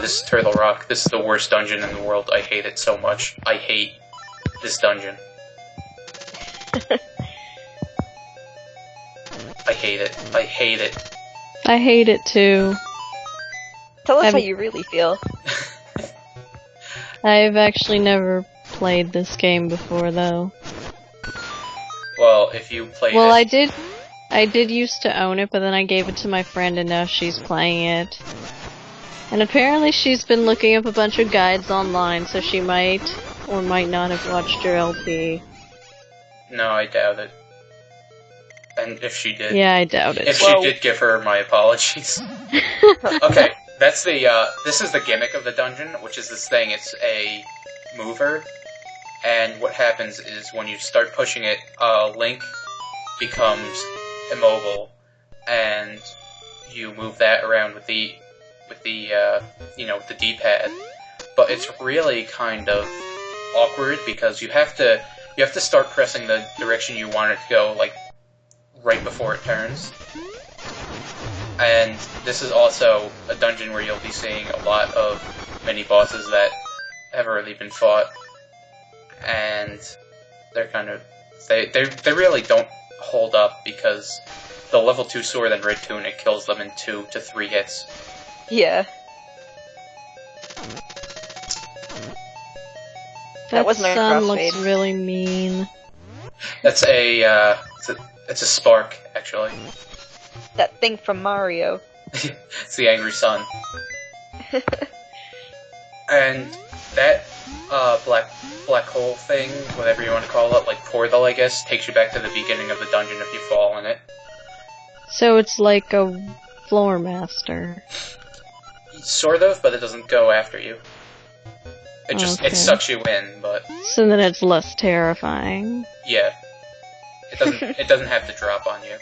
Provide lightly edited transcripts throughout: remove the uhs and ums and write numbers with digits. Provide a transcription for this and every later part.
This is Turtle Rock. This is the worst dungeon in the world. I hate it so much. I hate this dungeon. I hate it. I hate it. I hate it too. Tell us how you really feel. I've actually never played this game before, though. Well, if you played Well, it... I did used to own it, but then I gave it to my friend and now she's playing it. And apparently she's been looking up a bunch of guides online, so she might or might not have watched your LP. No, I doubt it. And if she did... Yeah, I doubt it. If she did, give her my apologies. Okay, that's the, this is the gimmick of the dungeon, which is this thing. It's a mover, and what happens is when you start pushing it, Link becomes immobile, and you move that around with the D-pad. But it's really kind of awkward because you have to start pressing the direction you want it to go, like, right before it turns. And this is also a dungeon where you'll be seeing a lot of mini-bosses that have already been fought. And they're kind of... They really don't hold up because the level 2 sword and red tunic kills them in 2 to 3 hits. Yeah. That wasn't a sun crossfade. looks really mean. That's it's a spark, actually. That thing from Mario. It's the angry sun. And that black hole thing, whatever you want to call it, like portal, I guess, takes you back to the beginning of the dungeon if you fall in it. So it's like a floor master. Sort of, but it doesn't go after you. It just Okay. it sucks you in, but So then it's less terrifying. yeah, it doesn't have to drop on you.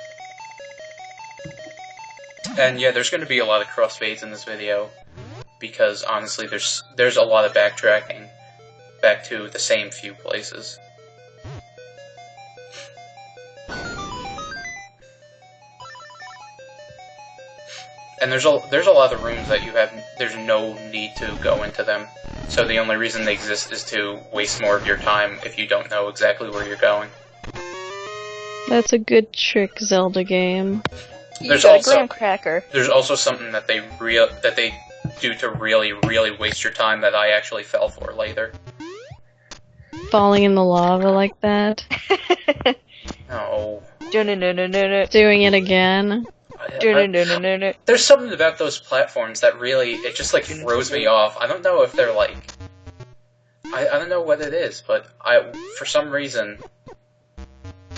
And yeah, there's going to be a lot of crossfades in this video because honestly, there's a lot of backtracking back to the same few places. And there's a lot of rooms that there's no need to go into them. So the only reason they exist is to waste more of your time if you don't know exactly where you're going. That's a good trick Zelda game. There's got also a graham cracker. There's also something that they do to really, really waste your time that I actually fell for later. Falling in the lava like that. No. No. Doing it again. No. There's something about those platforms that really, it just like throws me off. I don't know if they're like, I don't know what it is, but for some reason,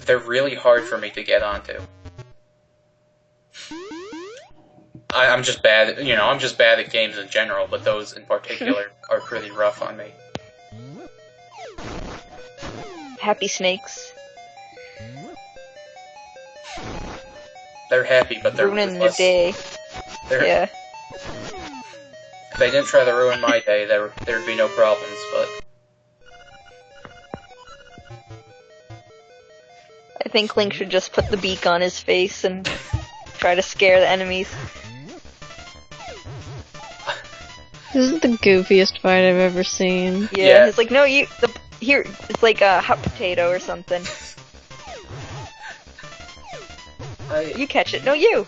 they're really hard for me to get onto. I'm just bad, I'm just bad at games in general, but those in particular are pretty rough on me. Happy snakes. They're happy, but they're Ruining the ruthless. day. Yeah. If they didn't try to ruin my day, there'd be no problems, but... I think Link should just put the beak on his face and try to scare the enemies. This is the goofiest fight I've ever seen. Yeah. He's like, no, here, it's like a hot potato or something. You catch it. No, you!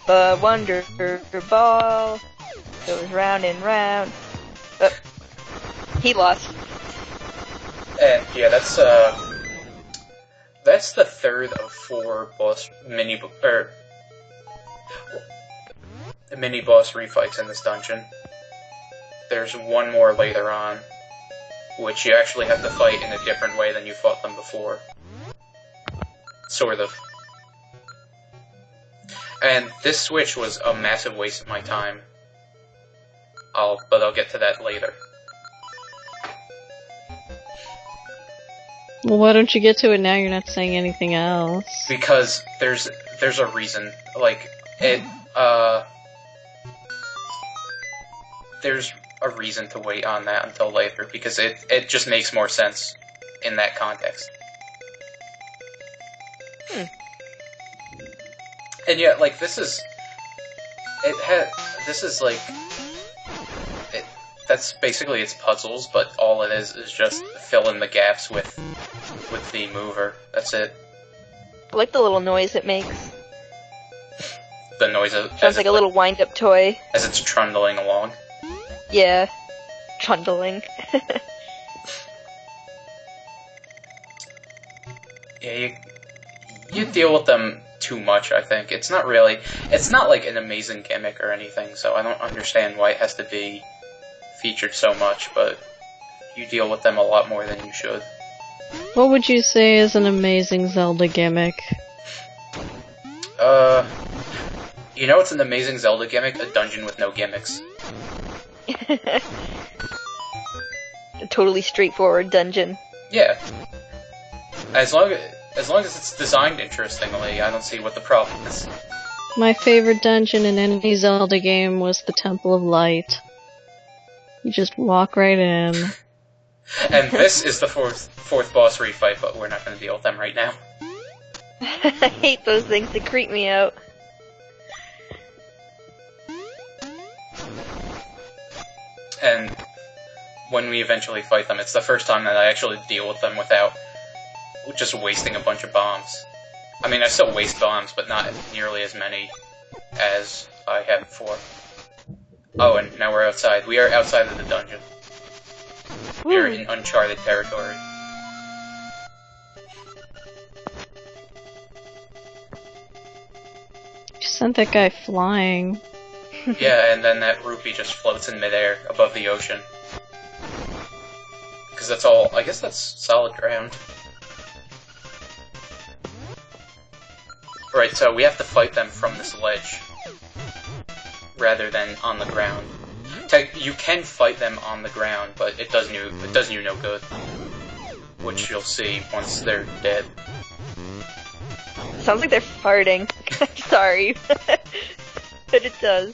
The Wonder Ball goes round and round. He lost. And yeah, that's the third of 4 mini boss refights in this dungeon. There's one more later on, which you actually have to fight in a different way than you fought them before. Sort of. And this switch was a massive waste of my time. But I'll get to that later. Well, why don't you get to it now? You're not saying anything else. Because there's a reason. Like, there's a reason to wait on that until later, because it just makes more sense in that context. And yeah, like, this is it had. This is like. That's basically its puzzles, but all it is just fill in the gaps with the mover. That's it. I like the little noise it makes. The noise of, sounds like a little wind-up toy. As it's trundling along. Yeah, trundling. Yeah, you deal with them too much, I think. It's not like an amazing gimmick or anything, so I don't understand why it has to be featured so much, but you deal with them a lot more than you should. What would you say is an amazing Zelda gimmick? You know what's an amazing Zelda gimmick? A dungeon with no gimmicks. A totally straightforward dungeon. Yeah. As long as it's designed interestingly, I don't see what the problem is. My favorite dungeon in any Zelda game was the Temple of Light. You just walk right in. And this is the fourth boss refight, but we're not going to deal with them right now. I hate those things, they creep me out. And when we eventually fight them, it's the first time that I actually deal with them without just wasting a bunch of bombs. I mean, I still waste bombs, but not nearly as many as I had before. Oh, and now we're outside. We are outside of the dungeon. We are in uncharted territory. You sent that guy flying. Yeah, and then that rupee just floats in midair above the ocean. Because that's all. I guess that's solid ground. Right, so we have to fight them from this ledge rather than on the ground. You can fight them on the ground, but it does you no good, which you'll see once they're dead. Sounds like they're farting. Sorry, but it does.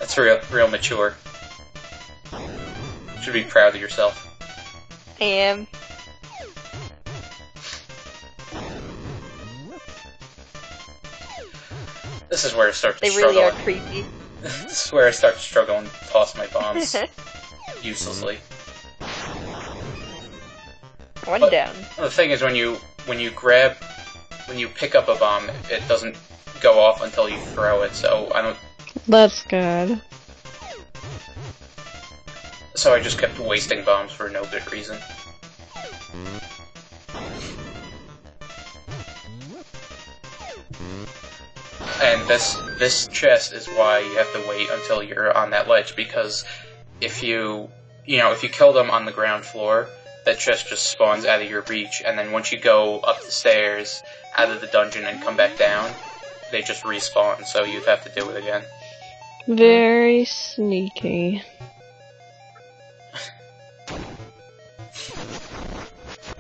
That's real mature. You should be proud of yourself. I am. This is where I start to They struggle. really are creepy. This is where I start to struggle and toss my bombs uselessly. One down. The thing is, when you pick up a bomb, it doesn't go off until you throw it. So I don't. That's good. So I just kept wasting bombs for no good reason. And this chest is why you have to wait until you're on that ledge, because if you kill them on the ground floor, that chest just spawns out of your reach, and then once you go up the stairs out of the dungeon and come back down, they just respawn, so you'd have to do it again. Very sneaky.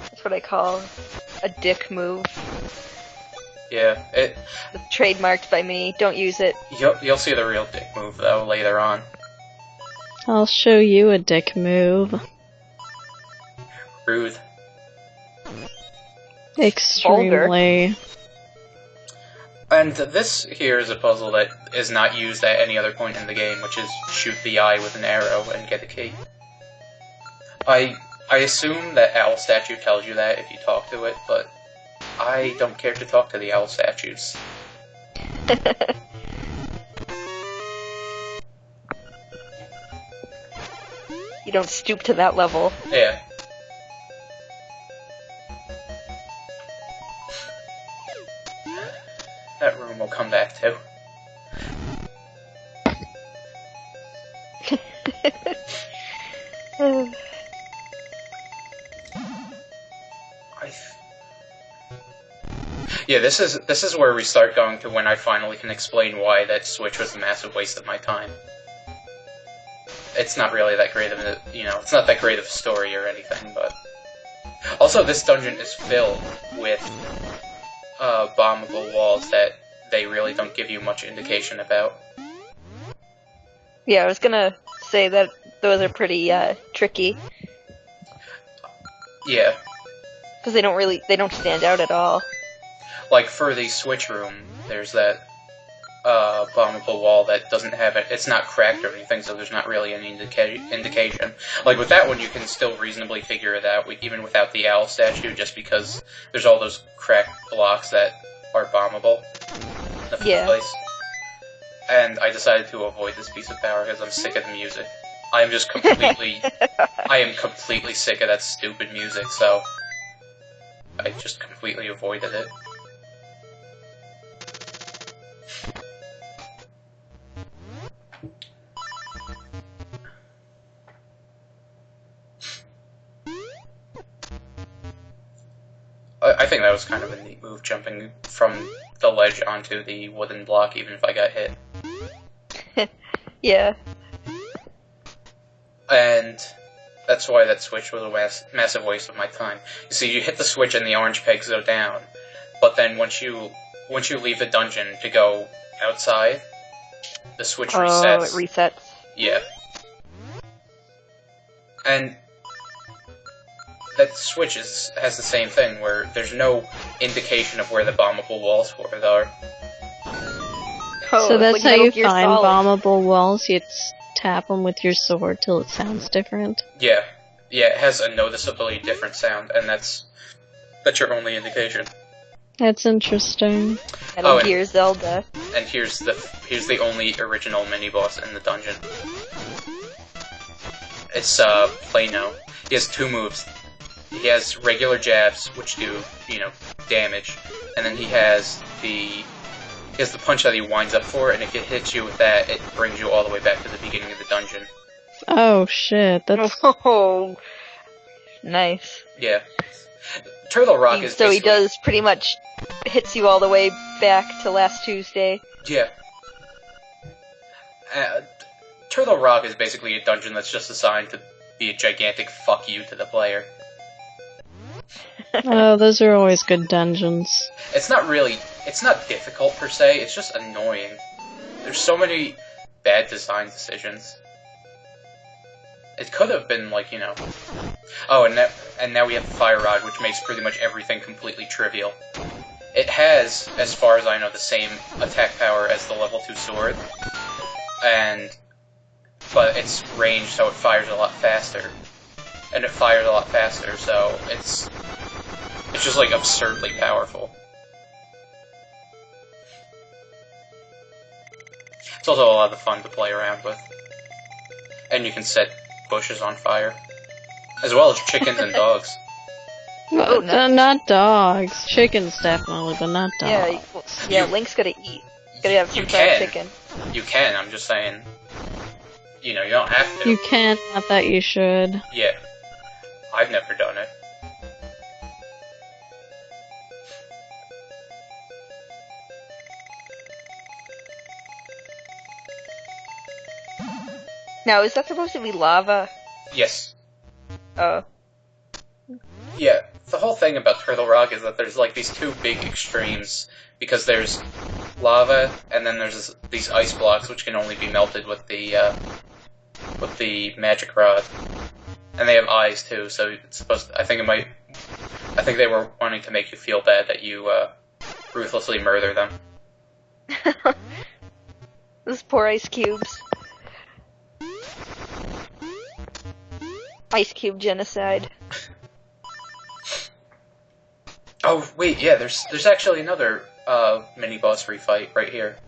That's what I call a dick move. Yeah, It's trademarked by me. Don't use it. You'll see the real dick move though later on. I'll show you a dick move. Rude. Extremely. And this here is a puzzle that is not used at any other point in the game, which is shoot the eye with an arrow and get a key. I assume that owl statue tells you that if you talk to it, but I don't care to talk to the owl statues. You don't stoop to that level. Yeah. That room will come back to. Yeah, this is where we start going to when I finally can explain why that Switch was a massive waste of my time. It's not really that great of a, it's not that great of a story or anything, but... Also, this dungeon is filled with bombable walls that they really don't give you much indication about. Yeah, I was gonna say that those are pretty tricky. Yeah. Because they don't stand out at all. Like, for the Switch room, there's that bombable wall that doesn't have it. It's not cracked or anything, so there's not really any indication. Like with that one, you can still reasonably figure it out, even without the owl statue, just because there's all those cracked blocks that are bombable in the first place. And I decided to avoid this piece of power because I'm sick of the music. I am just completely, I am completely sick of that stupid music, so I just completely avoided it. I think that was kind of a neat move, jumping from the ledge onto the wooden block, even if I got hit. Yeah. And that's why that switch was a massive waste of my time. You see, you hit the switch and the orange pegs go down, but then once you leave the dungeon to go outside, the switch resets. Oh, it resets. Yeah. And that switch has the same thing, where there's no indication of where the bombable walls for it are. Oh, so that's like how Metal you Gear find Solid. bombable walls? You tap them with your sword till it sounds different? Yeah. Yeah, it has a noticeably different sound, and that's your only indication. That's interesting. Metal Gear Zelda. And here's the only original mini-boss in the dungeon. It's Plano. He has two moves. He has regular jabs, which do, damage, and then he has the punch that he winds up for, and if it hits you with that, it brings you all the way back to the beginning of the dungeon. Oh shit, that's... Oh, nice. Yeah. Turtle Rock is so he does pretty much hits you all the way back to last Tuesday. Yeah. Turtle Rock is basically a dungeon that's just designed to be a gigantic fuck you to the player. Oh, those are always good dungeons. It's not difficult per se, it's just annoying. There's so many bad design decisions. It could have been like, Oh, and now we have Fire Rod, which makes pretty much everything completely trivial. It has, as far as I know, the same attack power as the level 2 sword, but it's ranged so it fires a lot faster. And it fires a lot faster, so it's just like absurdly powerful. It's also a lot of fun to play around with. And you can set bushes on fire. As well as chickens and dogs. Well, not dogs. Chickens definitely, but not dogs. Yeah, Link's gotta eat. Gotta have some fried chicken. You can, I'm just saying. You don't have to. You can, not that you should. Yeah. I've never done it. Now, is that supposed to be lava? Yes. Oh. Yeah, the whole thing about Turtle Rock is that there's like these two big extremes, because there's lava, and then there's these ice blocks which can only be melted with the magic rod. And they have eyes too, so it's supposed to, I think they were wanting to make you feel bad that you ruthlessly murder them. Those poor ice cubes. Ice cube genocide. Oh wait, yeah, there's actually another mini boss refight right here.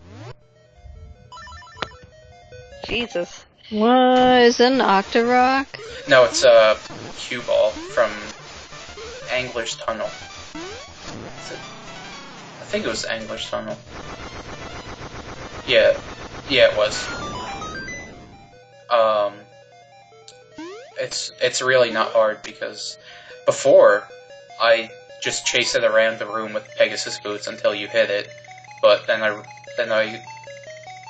Jesus. What, is it an Octorok? No, it's a cue ball from Angler's Tunnel. I think it was Angler's Tunnel. Yeah, it was. It's really not hard, because before I just chase it around the room with Pegasus boots until you hit it, but then I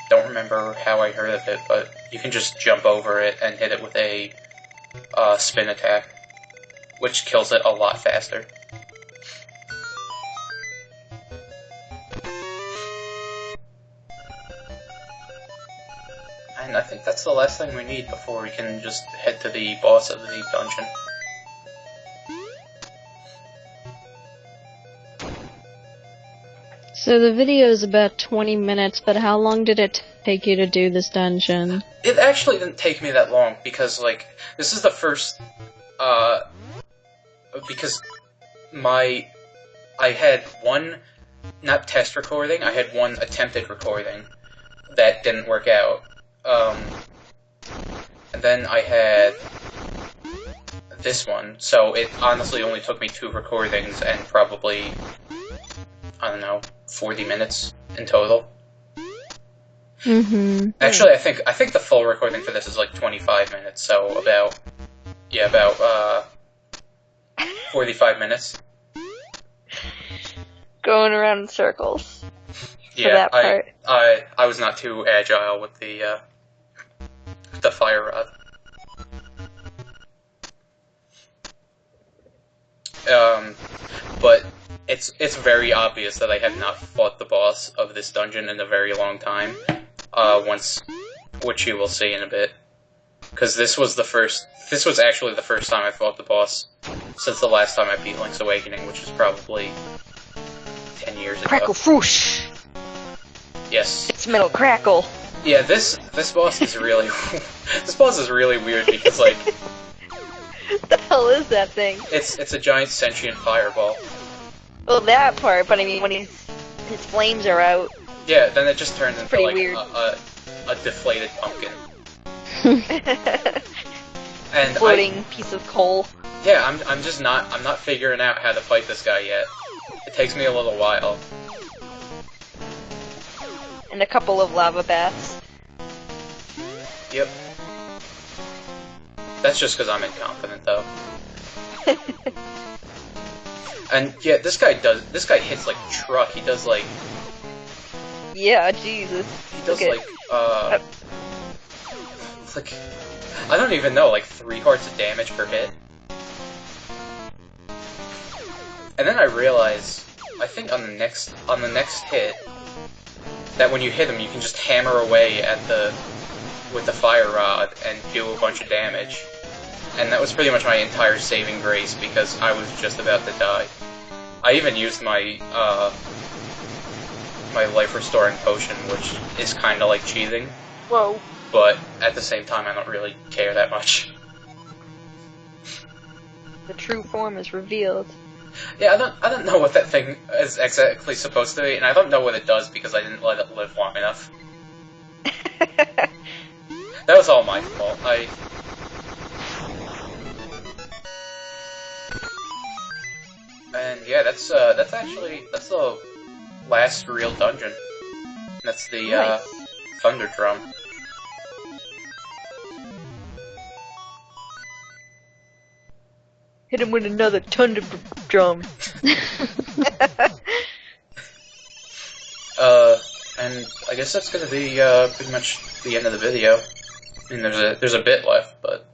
don't remember how I heard of it, but you can just jump over it and hit it with a spin attack, which kills it a lot faster. And I think that's the last thing we need before we can just head to the boss of the dungeon. So the video is about 20 minutes, but how long did it take you to do this dungeon? It actually didn't take me that long, because, like, this is the first, because I had one, not test recording, I had one attempted recording that didn't work out. And then I had this one, so it honestly only took me 2 recordings and probably, I don't know, 40 minutes in total. Mm-hmm. Actually, I think the full recording for this is like 25 minutes, so about 45 minutes. Going around in circles. Yeah, for that part. I was not too agile with the fire rod. But it's very obvious that I have not fought the boss of this dungeon in a very long time. Which you will see in a bit, because this was actually the first time I fought the boss since the last time I beat Link's Awakening, which was probably 10 years ago. Crackle foosh! Yes. It's metal crackle. Yeah, this boss is really this boss is really weird because like What the hell is that thing? it's a giant sentient fireball. Well, that part, but I mean when his flames are out. Yeah, then it just turns into pretty like weird. a deflated pumpkin. And Floating piece of coal. Yeah, I'm not figuring out how to fight this guy yet. It takes me a little while. And a couple of lava baths. Yep. That's just because I'm incompetent, though. And yeah, this guy hits like a truck. He does like. Yeah, Jesus. He does like like I don't even know, like 3 hearts of damage per hit. And then I realize, I think on the next hit, that when you hit him, you can just hammer away at with the fire rod and do a bunch of damage. And that was pretty much my entire saving grace because I was just about to die. I even used my my life restoring potion, which is kind of like cheating. Whoa. But at the same time, I don't really care that much. The true form is revealed. Yeah, I don't know what that thing is exactly supposed to be, and I don't know what it does because I didn't let it live long enough. That was all my fault. And yeah, that's the last real dungeon. That's the Nice. Thunder Drum. Hit him with another thunder drum. And I guess that's gonna be pretty much the end of the video. I mean, there's a bit left, but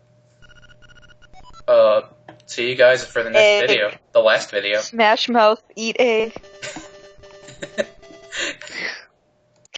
see you guys for the next video, the last video. Smash Mouth, eat egg.